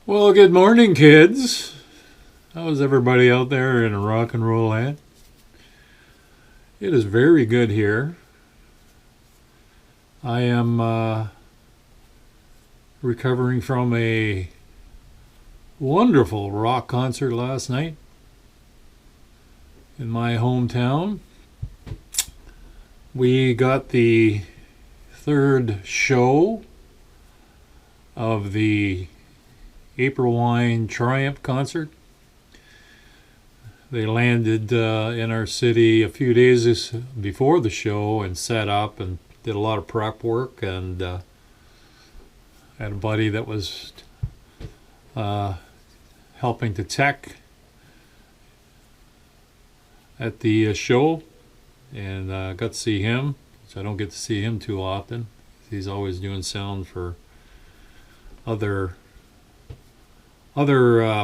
Well, good morning, kids. How's everybody out there in rock and roll land? It is very good here. I am recovering from a wonderful rock concert last night in my hometown. We got the third show of the April Wine Triumph concert. They landed in our city a few days before the show and set up and did a lot of prep work, and had a buddy that was helping to tech at the show, and got to see him, which I don't get to see him too often. He's always doing sound for other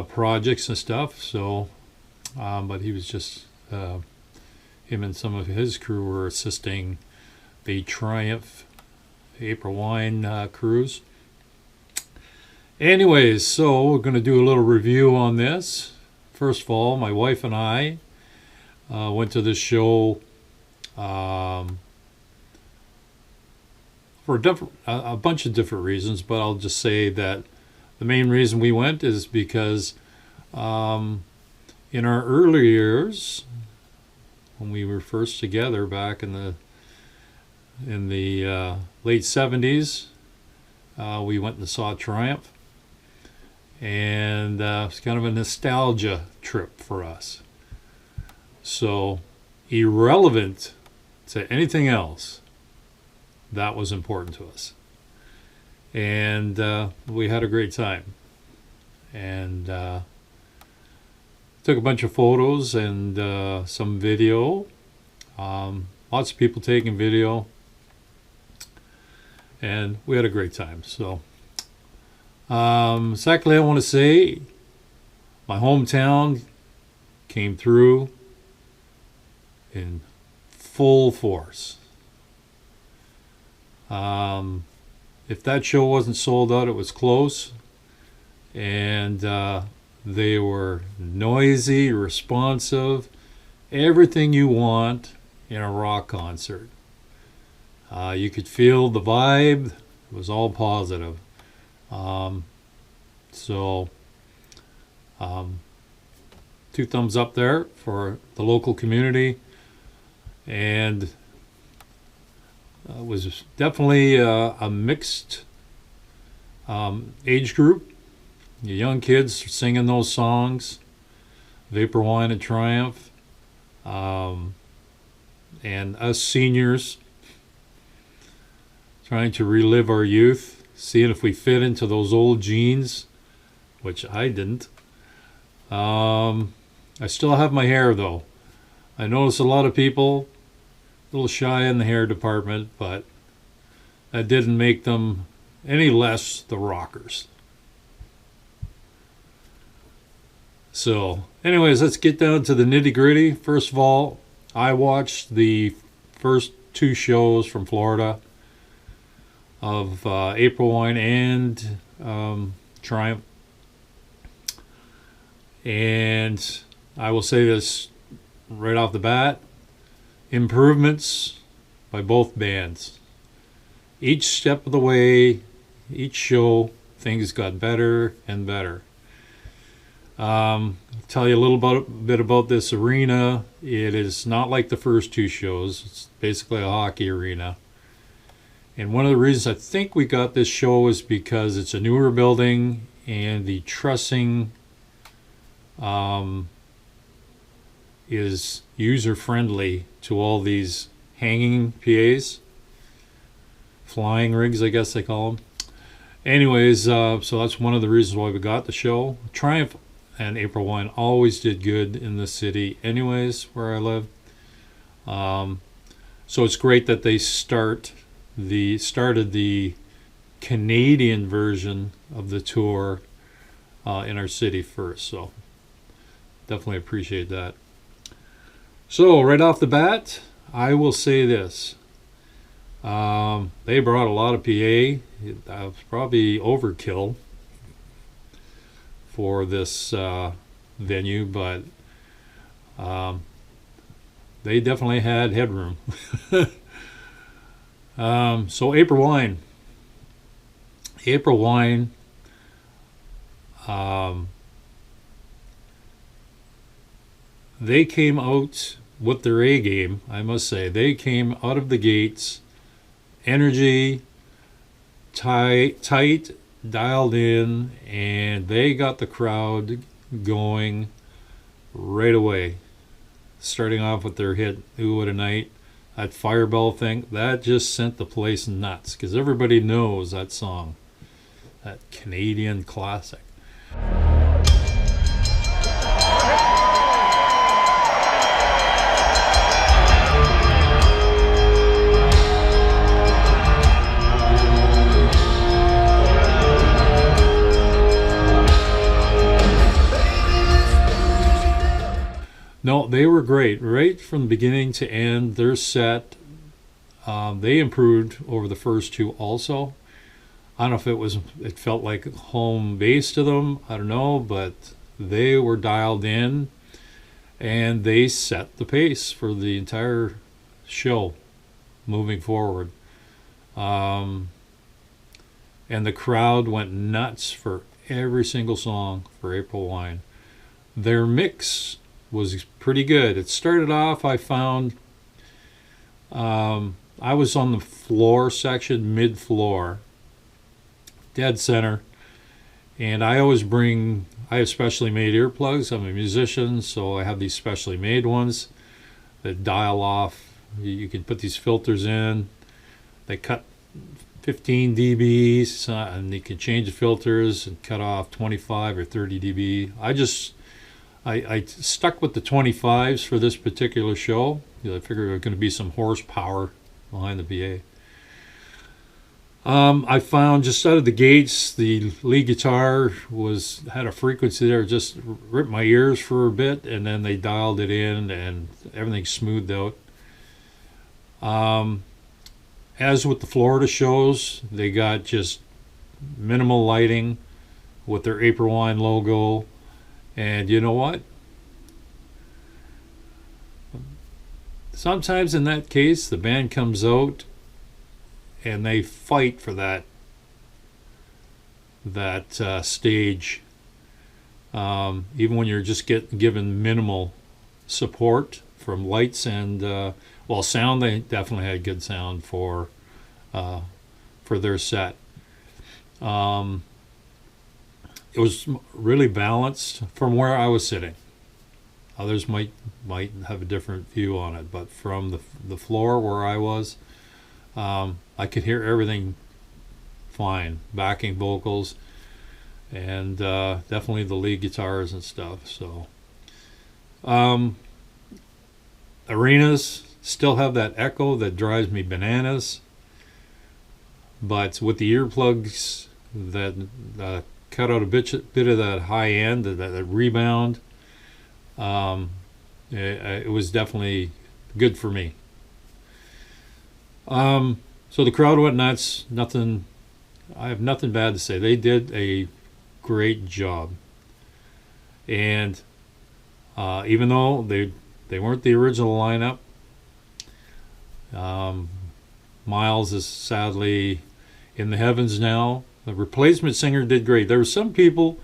projects and stuff. So, but he was just him and some of his crew were assisting the Triumph April Wine cruise. Anyways, so we're going to do a little review on this. First of all, my wife and I went to this show for a bunch of different reasons, but I'll just say that the main reason we went is because in our early years, when we were first together back in the late 70s, we went and saw Triumph, and it's kind of a nostalgia trip for us. So, irrelevant to anything else, that was important to us. And we had a great time. And took a bunch of photos and some video. Lots of people taking video. And we had a great time. So, secondly, I want to say my hometown came through in full force. If that show wasn't sold out, it was close. And they were noisy, responsive, everything you want in a rock concert. You could feel the vibe. It was all positive. So, 2 thumbs up there for the local community. And it was definitely a mixed age group. The young kids singing those songs, Vapor Wine and Triumph, and us seniors trying to relive our youth, seeing if we fit into those old jeans, which I didn't. I still have my hair, though. I notice a lot of people a little shy in the hair department, but that didn't make them any less the rockers. So, anyways, let's get down to the nitty-gritty. First of all, I watched the first 2 shows from Florida of April Wine and Triumph. And I will say this right off the bat: improvements by both bands. Each step of the way, each show, things got better and better. I'll tell you a little bit about this arena. It is not like the first 2 shows. It's basically a hockey arena. And one of the reasons I think we got this show is because it's a newer building and the trussing is user-friendly to all these hanging PAs. Flying rigs, I guess they call them. Anyways, so that's one of the reasons why we got the show. Triumph and April Wine always did good in the city anyways, where I live. So it's great that they started the Canadian version of the tour in our city first. So definitely appreciate that. So right off the bat, I will say this. They brought a lot of PA. That was probably overkill. for this venue, but they definitely had headroom. So April Wine. April Wine, they came out with their A game, I must say. They came out of the gates, energy, tight, dialed in, and they got the crowd going right away. Starting off with their hit, Ooh What a Night, that Fireball thing, that just sent the place nuts, because everybody knows that song, that Canadian classic. No, they were great. Right from the beginning to end, their set, they improved over the first two also. I don't know if it felt like home base to them. I don't know, but they were dialed in and they set the pace for the entire show moving forward. And the crowd went nuts for every single song for April Wine. Their mix was pretty good. It started off, I found, I was on the floor section, mid-floor, dead center, and I have specially made earplugs. I'm a musician, so I have these specially made ones that dial off. You can put these filters in. They cut 15 dBs, and you can change the filters and cut off 25 or 30 dB. I stuck with the 25s for this particular show. I figured there was going to be some horsepower behind the BA. I found just out of the gates, the lead guitar had a frequency there, just ripped my ears for a bit, and then they dialed it in, and everything smoothed out. As with the Florida shows, they got just minimal lighting with their April Wine logo. And you know what? Sometimes in that case, the band comes out and they fight for that stage. Even when you're just given minimal support from lights and sound, they definitely had good sound for their set. It was really balanced from where I was sitting. Others might have a different view on it, but from the floor where I was, I could hear everything fine. Backing vocals, and definitely the lead guitars and stuff. So, arenas still have that echo that drives me bananas, but with the earplugs that cut out a bit of that high end, that rebound. It was definitely good for me. So the crowd went nuts. I have nothing bad to say. They did a great job. And even though they weren't the original lineup, Miles is sadly in the heavens now. The replacement singer did great. There were some people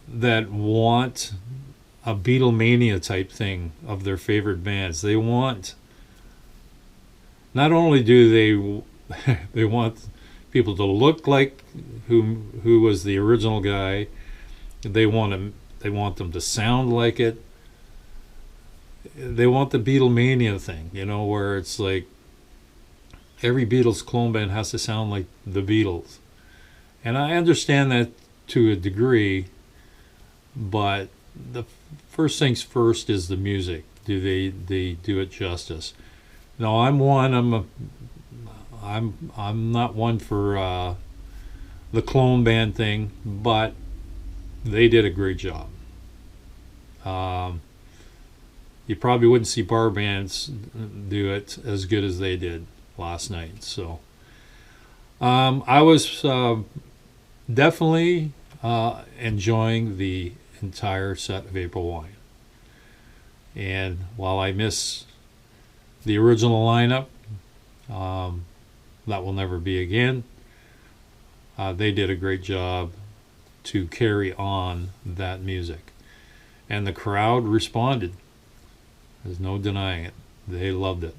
that want a Beatlemania type thing of their favorite bands. They want, not only do they want people to look like who was the original guy, they want them to sound like it. They want the Beatlemania thing, where it's like every Beatles clone band has to sound like the Beatles. And I understand that to a degree, but the first things first is the music. Do they do it justice? No, I'm not one for the clone band thing, but they did a great job. You probably wouldn't see bar bands do it as good as they did last night. So I was definitely enjoying the entire set of April Wine. And while I miss the original lineup, that will never be again, they did a great job to carry on that music. And the crowd responded. There's no denying it. They loved it.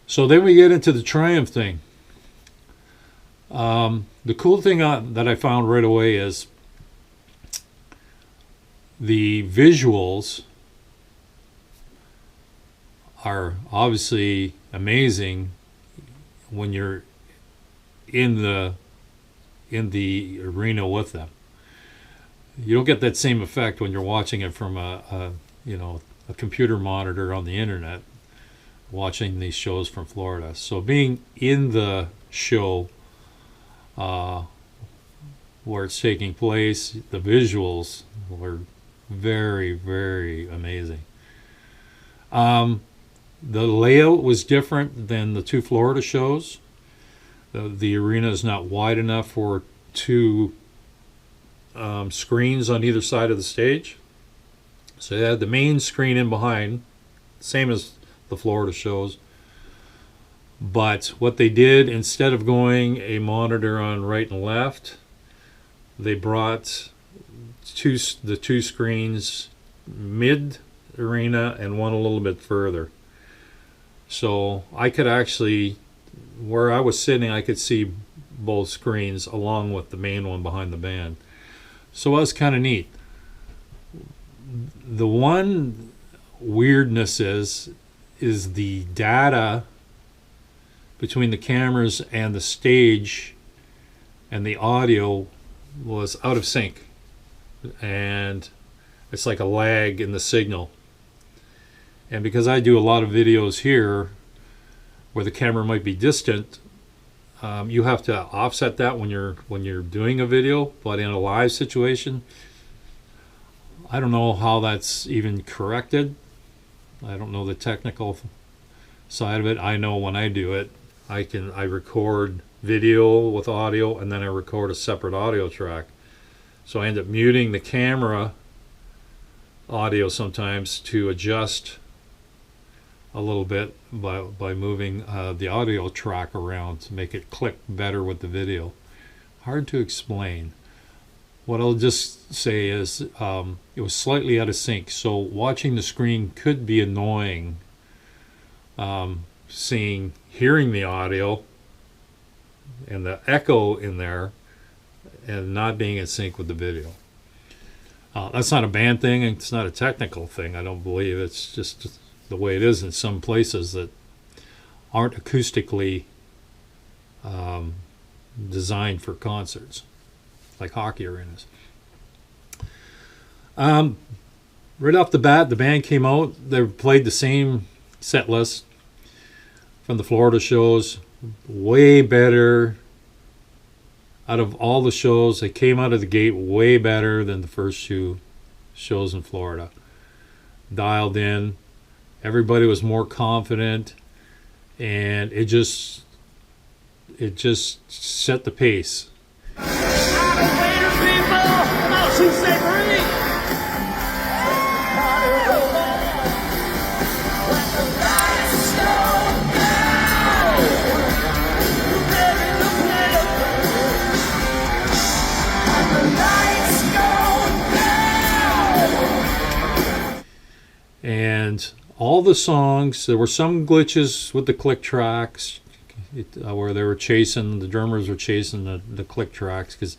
So then we get into the Triumph thing. The cool thing that I found right away is the visuals are obviously amazing when you're in the arena with them. You don't get that same effect when you're watching it from a computer monitor on the internet, watching these shows from Florida. So being in the show where it's taking place, the visuals were very, very amazing. The layout was different than the two Florida shows. The arena is not wide enough for two screens on either side of the stage. So they had the main screen in behind, same as the Florida shows. But what they did, instead of going a monitor on right and left, they brought the two screens mid arena and one a little bit further. So I could actually, where I was sitting, I could see both screens along with the main one behind the band. So it was kind of neat. The one weirdness is the data between the cameras and the stage and the audio was out of sync, and it's like a lag in the signal. And because I do a lot of videos here where the camera might be distant, you have to offset that when you're doing a video. But in a live situation, I don't know how that's even corrected. I don't know the technical side of it. I know when I do it, I record video with audio, and then I record a separate audio track. So I end up muting the camera audio sometimes to adjust a little bit by moving the audio track around to make it click better with the video. Hard to explain. What I'll just say is it was slightly out of sync, so watching the screen could be annoying. Hearing the audio and the echo in there and not being in sync with the video. That's not a bad thing, and it's not a technical thing, I don't believe. It's just the way it is in some places that aren't acoustically designed for concerts, like hockey arenas. Right off the bat, the band came out. They played the same set list from the Florida shows. Way better. Out of all the shows, they came out of the gate way better than the first two shows in Florida. Dialed in. Everybody was more confident, and it just set the pace. And all the songs, there were some glitches with the click tracks where they were the drummers were chasing the click tracks, because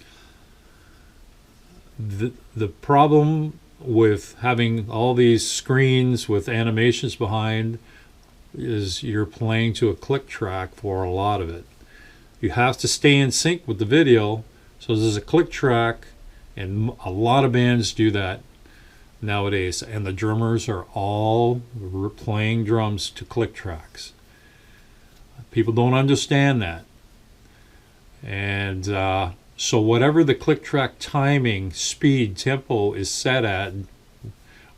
the problem with having all these screens with animations behind is you're playing to a click track for a lot of it. You have to stay in sync with the video, So there's a click track, and a lot of bands do that nowadays. And the drummers are all playing drums to click tracks. People don't understand that. And so whatever the click track timing, speed, tempo is set at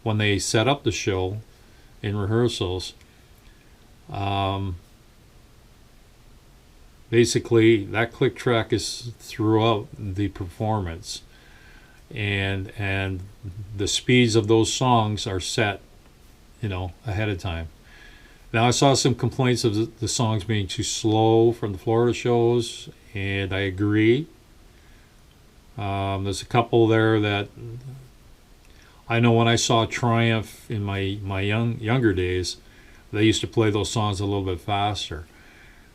when they set up the show in rehearsals, basically that click track is throughout the performance, and the speeds of those songs are set, ahead of time. Now, I saw some complaints of the songs being too slow from the Florida shows, and I agree. There's a couple there that I know when I saw Triumph in my younger days, they used to play those songs a little bit faster.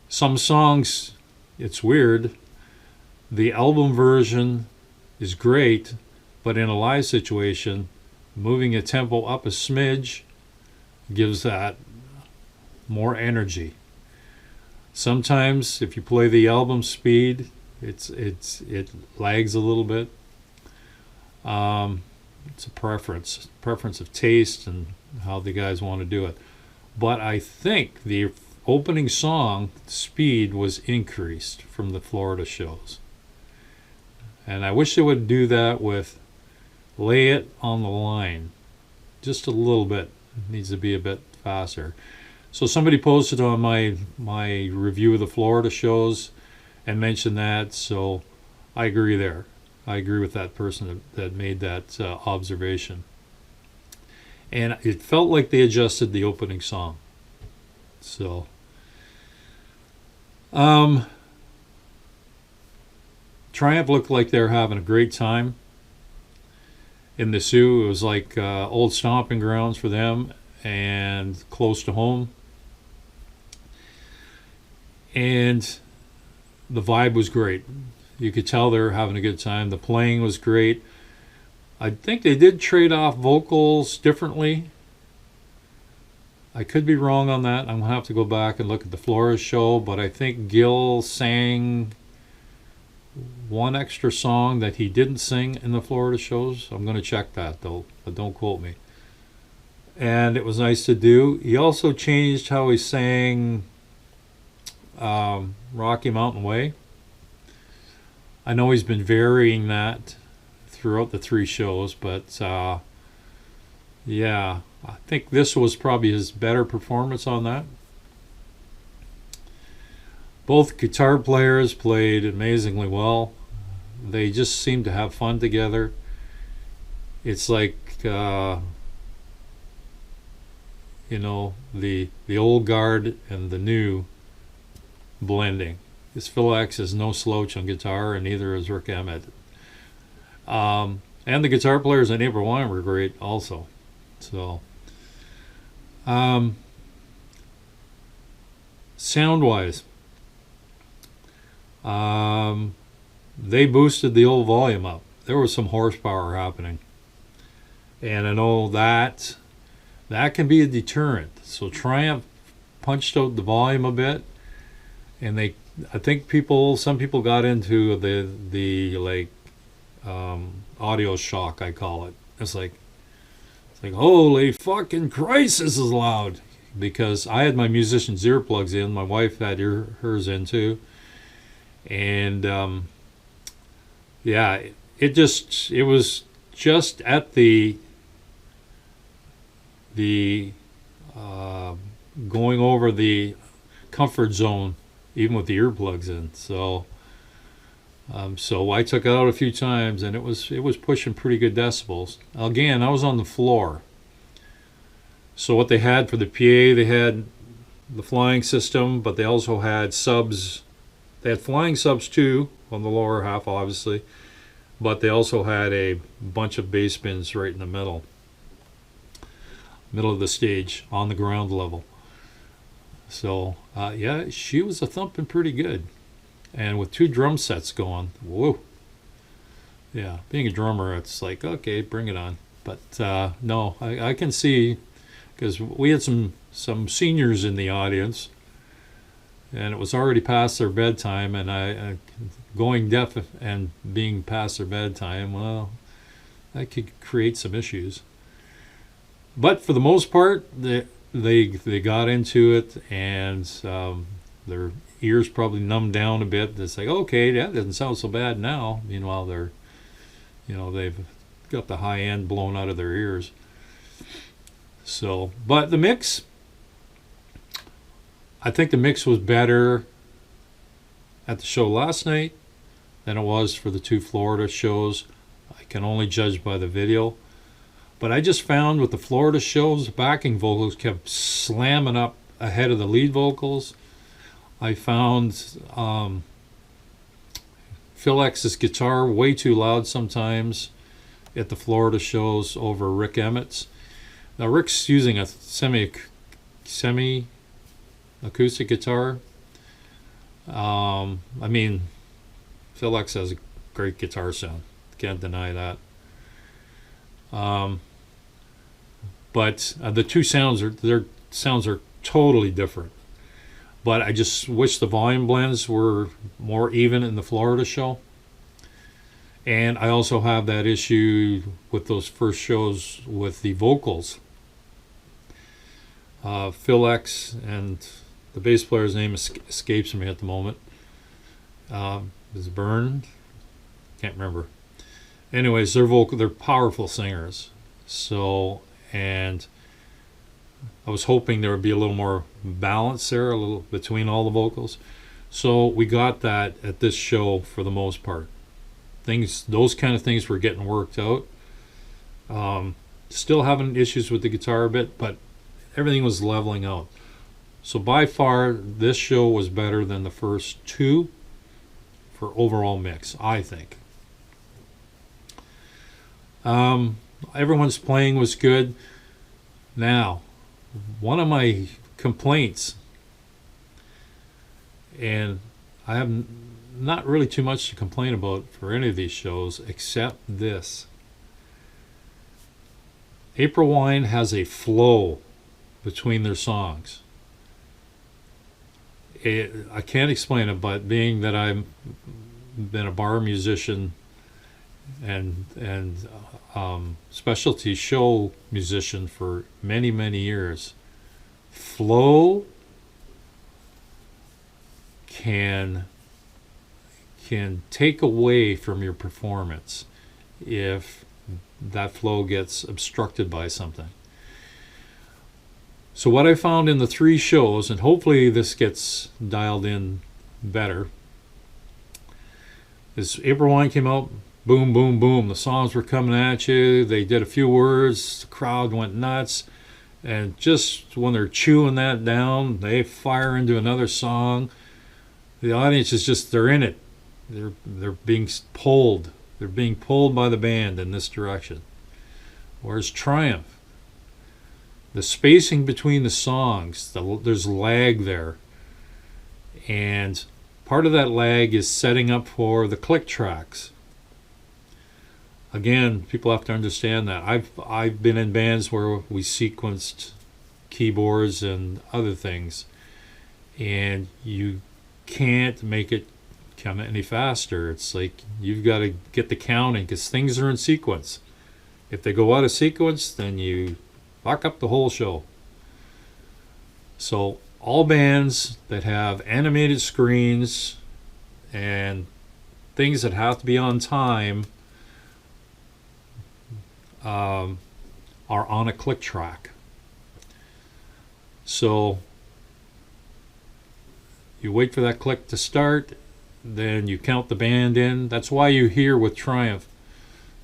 Some songs, it's weird. The album version is great, but in a live situation, moving a tempo up a smidge gives that more energy. Sometimes if you play the album speed, it lags a little bit. It's a preference of taste and how the guys want to do it. But I think the opening song speed was increased from the Florida shows. And I wish they would do that with Lay It on the Line. Just a little bit. It needs to be a bit faster. So somebody posted on my review of the Florida shows and mentioned that, so I agree there. I agree with that person that made that observation. And it felt like they adjusted the opening song. So, Triumph looked like they were having a great time in the Sioux. It was like old stomping grounds for them and close to home. And the vibe was great. You could tell they were having a good time. The playing was great. I think they did trade off vocals differently. I could be wrong on that. I'm going to have to go back and look at the Florida show, but I think Gil sang one extra song that he didn't sing in the Florida shows. I'm going to check that, though, but don't quote me. And it was nice to do. He also changed how he sang Rocky Mountain Way. I know he's been varying that throughout the 3 shows, but yeah, I think this was probably his better performance on that. Both guitar players played amazingly well. They just seemed to have fun together. It's like the old guard and the new blending. Because Phil X is no slouch on guitar, and neither is Rick Emmett. And the guitar players in April Wine were great also. So, sound-wise, they boosted the old volume up. There was some horsepower happening. And I know that can be a deterrent. So Triumph punched out the volume a bit, and I think some people got into the audio shock, I call it. It's like holy fucking Christ, this is loud. Because I had my musician's earplugs in, my wife had hers in too, and yeah, it was just at the going over the comfort zone, even with the earplugs in. So I took it out a few times, and it was pushing pretty good decibels. Again, I was on the floor. So what they had for the PA, they had the flying system, but they also had subs. They had flying subs too on the lower half, obviously, but they also had a bunch of bass bins right in the middle of the stage on the ground level. So yeah, she was a thumping pretty good, and with 2 drum sets going, whoa. Yeah, being a drummer, it's like, okay, bring it on. But no, I can see, because we had some seniors in the audience, and it was already past their bedtime, and I going deaf and being past their bedtime, well, that could create some issues. But for the most part, they got into it, and their ears probably numbed down a bit. It's like, okay, that doesn't sound so bad now. Meanwhile, they've got the high end blown out of their ears. So, but the mix, I think the mix was better at the show last night than it was for the 2 Florida shows. I can only judge by the video. But I just found with the Florida shows, the backing vocals kept slamming up ahead of the lead vocals. I found Phil X's guitar way too loud sometimes at the Florida shows over Rick Emmett's. Now Rick's using a semi acoustic guitar. I mean, Phil X has a great guitar sound. Can't deny that. But the two sounds are totally different. But I just wish the volume blends were more even in the Florida show. And I also have that issue with those first shows with the vocals. Phil X and the bass player's name escapes me at the moment. Is it Byrne? Can't remember. Anyways, they're powerful singers. So, and I was hoping there would be a little more balance there, a little between all the vocals. So we got that at this show for the most part. Those kind of things were getting worked out. Still having issues with the guitar a bit, but everything was leveling out. So by far, this show was better than the first 2 for overall mix, I think. Everyone's playing was good. Now, one of my complaints, and I have not really too much to complain about for any of these shows except this. April Wine has a flow between their songs. I can't explain it, but being that I've been a bar musician and specialty show musician for many, many years, flow can take away from your performance if that flow gets obstructed by something. So what I found in the 3 shows, and hopefully this gets dialed in better, is April Wine came out, boom, boom, boom. The songs were coming at you. They did a few words. The crowd went nuts. And just when they're chewing that down, they fire into another song. The audience is just, they're in it. They're being pulled. They're being pulled by the band in this direction. Whereas Triumph, the spacing between the songs, there's lag there. And part of that lag is setting up for the click tracks. Again, people have to understand that. I've been in bands where we sequenced keyboards and other things, and you can't make it come any faster. It's like you've got to get the counting because things are in sequence. If they go out of sequence, then you fuck up the whole show. So all bands that have animated screens and things that have to be on time are on a click track. So you wait for that click to start, then you count the band in. That's why you hear with Triumph,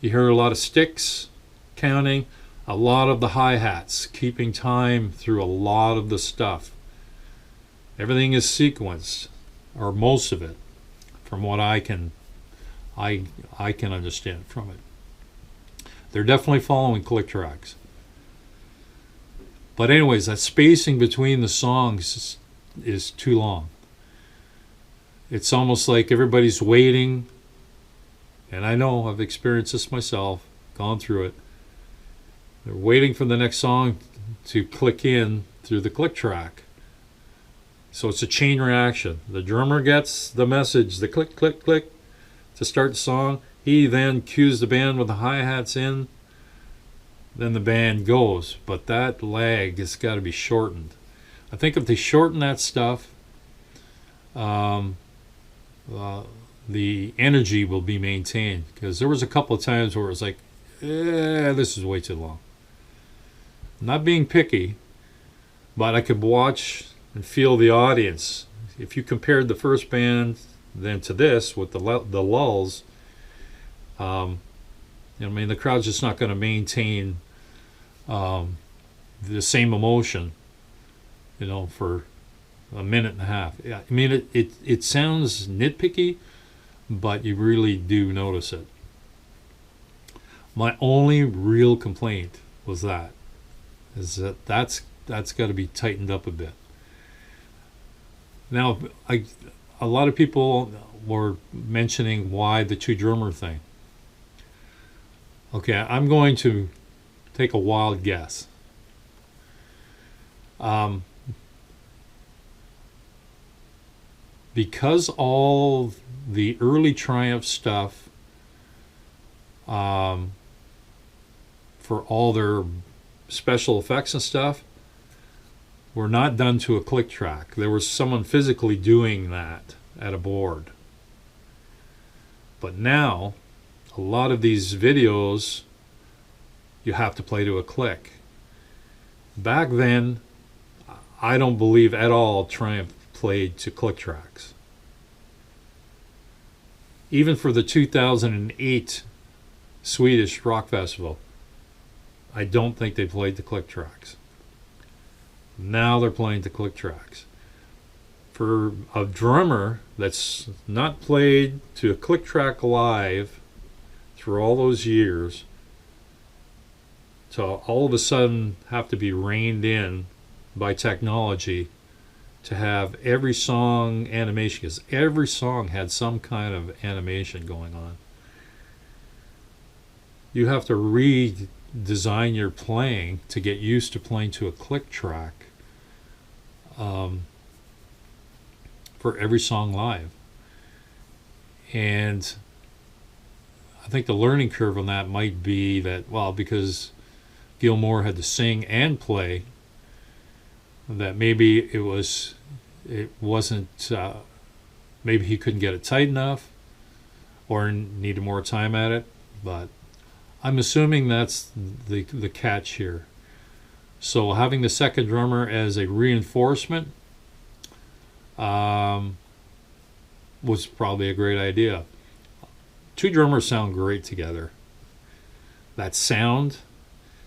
you hear a lot of sticks counting, a lot of the hi-hats keeping time through a lot of the stuff. Everything is sequenced, or most of it, from what I can understand from it. They're definitely following click tracks. But anyways, that spacing between the songs is too long. It's almost like everybody's waiting, and I know I've experienced this myself, gone through it. They're waiting for the next song to click in through the click track. So it's a chain reaction. The drummer gets the message, the click, click, click, to start the song. He then cues the band with the hi-hats in. Then the band goes. But that lag has got to be shortened. I think if they shorten that stuff, the energy will be maintained. Because there was a couple of times where it was like, this is way too long. Not being picky, but I could watch and feel the audience. If you compared the first band then to this with the lulls, I mean, the crowd's just not going to maintain the same emotion, for a minute and a half. I mean, it sounds nitpicky, but you really do notice it. My only real complaint was that's got to be tightened up a bit. Now, a lot of people were mentioning why the two drummer thing. Okay, I'm going to take a wild guess. Because all the early Triumph stuff, for all their special effects and stuff, were not done to a click track. There was someone physically doing that at a board. But now, a lot of these videos, you have to play to a click. Back then, I don't believe at all Triumph played to click tracks. Even for the 2008 Swedish Rock Festival, I don't think they played the click tracks. Now they're playing the click tracks. For a drummer that's not played to a click track live through all those years, to all of a sudden have to be reined in by technology to have every song animation, because every song had some kind of animation going on. You have to redesign your playing to get used to playing to a click track for every song live. And I think the learning curve on that might be that, well, because Gilmour had to sing and play, that maybe it wasn't maybe he couldn't get it tight enough or needed more time at it. But I'm assuming that's the catch here. So having the second drummer as a reinforcement was probably a great idea. Two drummers sound great together. That sound,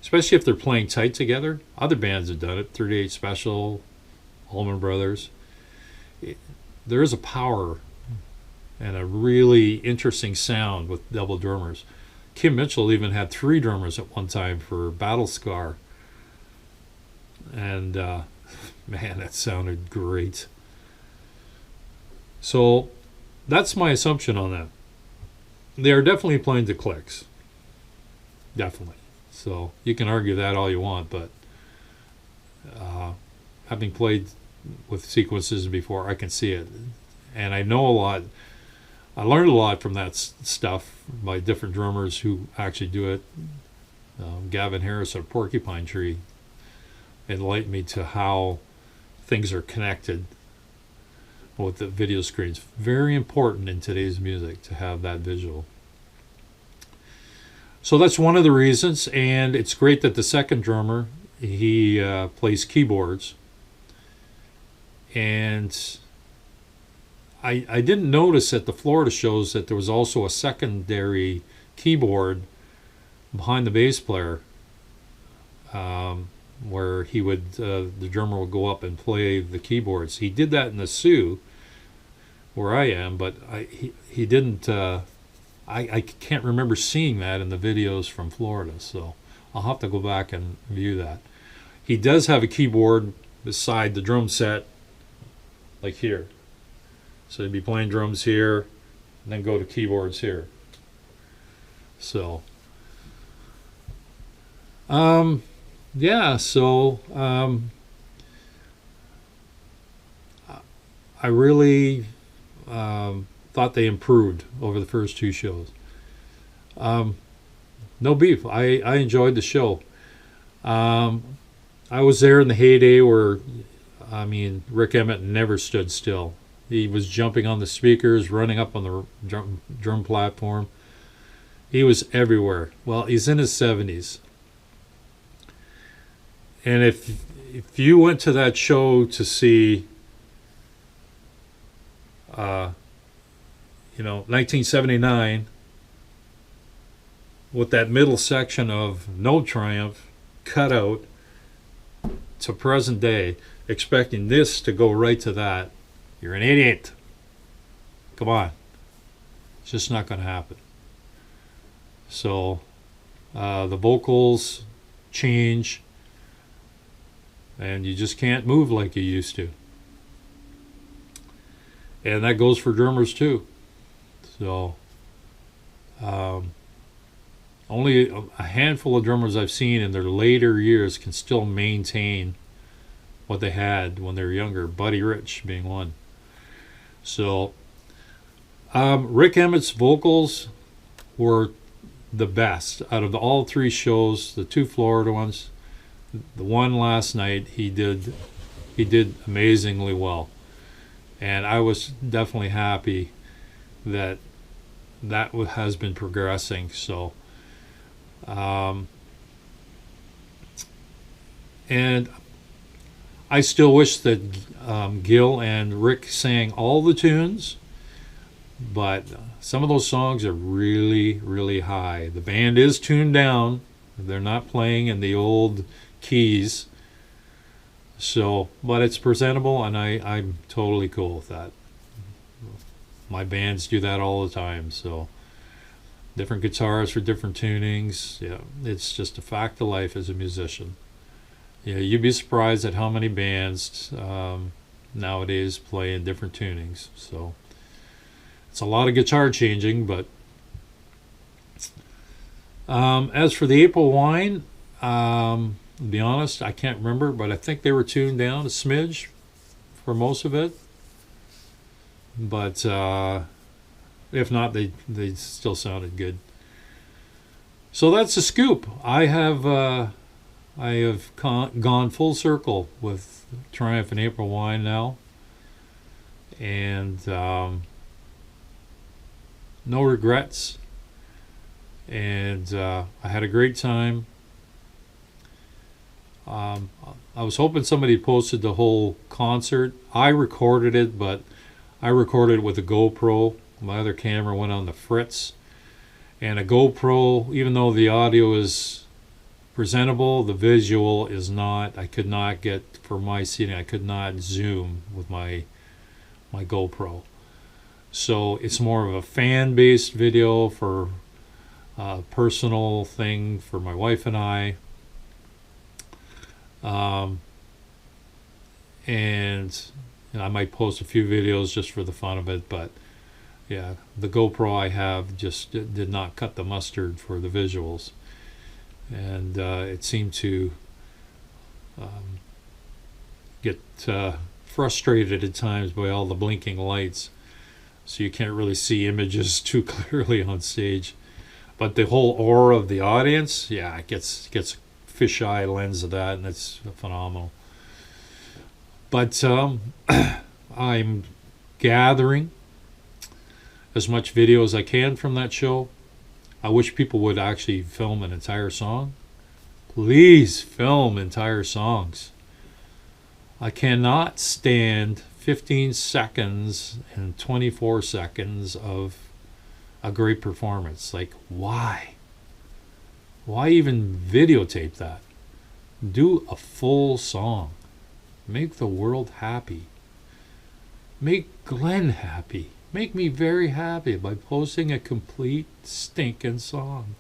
especially if they're playing tight together. Other bands have done it, 38 Special, Allman Brothers. There is a power and a really interesting sound with double drummers. Kim Mitchell even had three drummers at one time for Battle Scar. And man, that sounded great. So that's my assumption on that. They are definitely playing to clicks. Definitely. So you can argue that all you want, but having played with sequences before, I can see it. And I know a lot. I learned a lot from that stuff by different drummers who actually do it. Gavin Harris at Porcupine Tree enlightened me to how things are connected with the video screens. Very important in today's music to have that visual. So that's one of the reasons, and it's great that the second drummer, he plays keyboards. And I didn't notice at the Florida shows that there was also a secondary keyboard behind the bass player, where he would the drummer would go up and play the keyboards. He did that in the Sioux, where I am, but he didn't. I can't remember seeing that in the videos from Florida, so I'll have to go back and view that. He does have a keyboard beside the drum set, like here. So he'd be playing drums here, and then go to keyboards here. So, yeah, so I really thought they improved over the first two shows. No beef. I enjoyed the show. I was there in the heyday where, I mean, Rick Emmett never stood still. He was jumping on the speakers, running up on the drum platform. He was everywhere. Well, he's in his 70s. And if you went to that show to see, 1979, with that middle section of No Triumph cut out to present day, expecting this to go right to that, you're an idiot. Come on. It's just not going to happen. So the vocals change, and you just can't move like you used to. And that goes for drummers too. So only a handful of drummers I've seen in their later years can still maintain what they had when they were younger, Buddy Rich being one. So Rick Emmett's vocals were the best out of all three shows. The two Florida ones, the one last night, he did amazingly well, and I was definitely happy that has been progressing. So and I still wish that Gil and Rick sang all the tunes, but some of those songs are really, really high. The band is tuned down. They're not playing in the old keys. So, but it's presentable, and I'm totally cool with that. My bands do that all the time. So, different guitars for different tunings. Yeah, it's just a fact of life as a musician. Yeah, you'd be surprised at how many bands nowadays play in different tunings. So it's a lot of guitar changing. But as for the April Wine, to be honest, I can't remember, but I think they were tuned down a smidge for most of it. But if not, they still sounded good. So that's the scoop. I have gone full circle with Triumph and April Wine now, and no regrets. And I had a great time. I was hoping somebody posted the whole concert. I recorded it, but I recorded it with a GoPro. My other camera went on the Fritz, and a GoPro, even though the audio is presentable, the visual is not. I could not get, for my seating, I could not zoom with my GoPro. So it's more of a fan-based video for a personal thing for my wife and I. And I might post a few videos just for the fun of it, but yeah, the GoPro I have just did not cut the mustard for the visuals. And it seemed to get frustrated at times by all the blinking lights, so you can't really see images too clearly on stage. But the whole aura of the audience, yeah, it gets fisheye lens of that, and it's phenomenal. But I'm gathering as much video as I can from that show. I wish people would actually film an entire song. Please film entire songs. I cannot stand 15 seconds and 24 seconds of a great performance. Like, why? Why even videotape that? Do a full song. Make the world happy. Make Glenn happy. Make me very happy by posting a complete stinking song.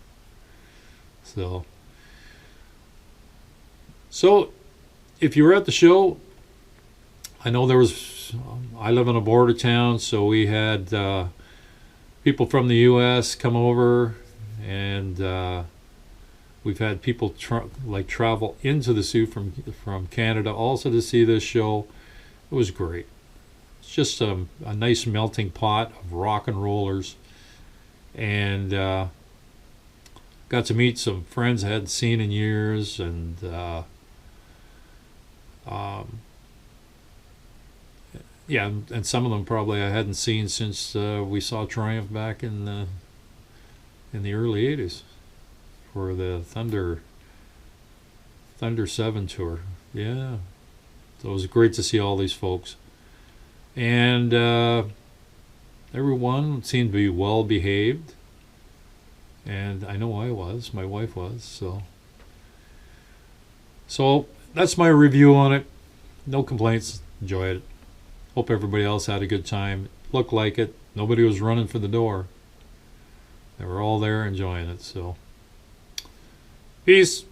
So if you were at the show, I know there was, I live in a border town, so we had people from the U.S. come over, and we've had people travel into the Sault from Canada also to see this show. It was great. It's just a nice melting pot of rock and rollers. And got to meet some friends I hadn't seen in years, and yeah, and some of them probably I hadn't seen since we saw Triumph back in the early '80s for the Thunder 7 tour. Yeah, so it was great to see all these folks, and everyone seemed to be well behaved, and I know I was. My wife was. So that's my review on it. No complaints. Enjoyed it. Hope everybody else had a good time. Looked like it. Nobody was running for the door. They were all there enjoying it. So, peace.